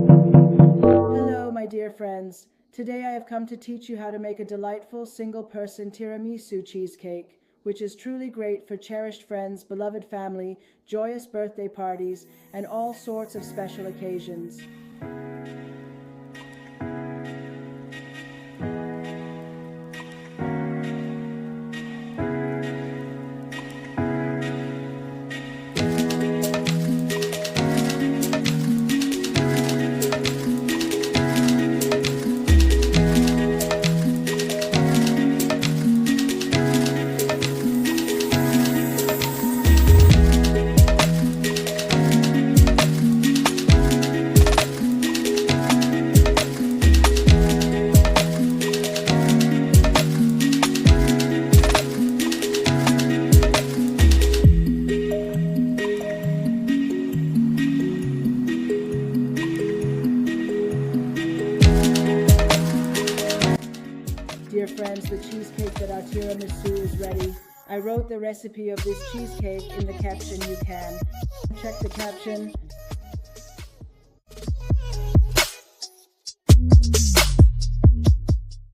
Hello, my dear friends. Today I have come to teach you how to make a delightful single-person tiramisu cheesecake, which is truly great for cherished friends, beloved family, joyous birthday parties, and all sorts of special occasions. Dear friends, the cheesecake that our tiramisu is ready. I wrote the recipe of this cheesecake in the caption. You can check the caption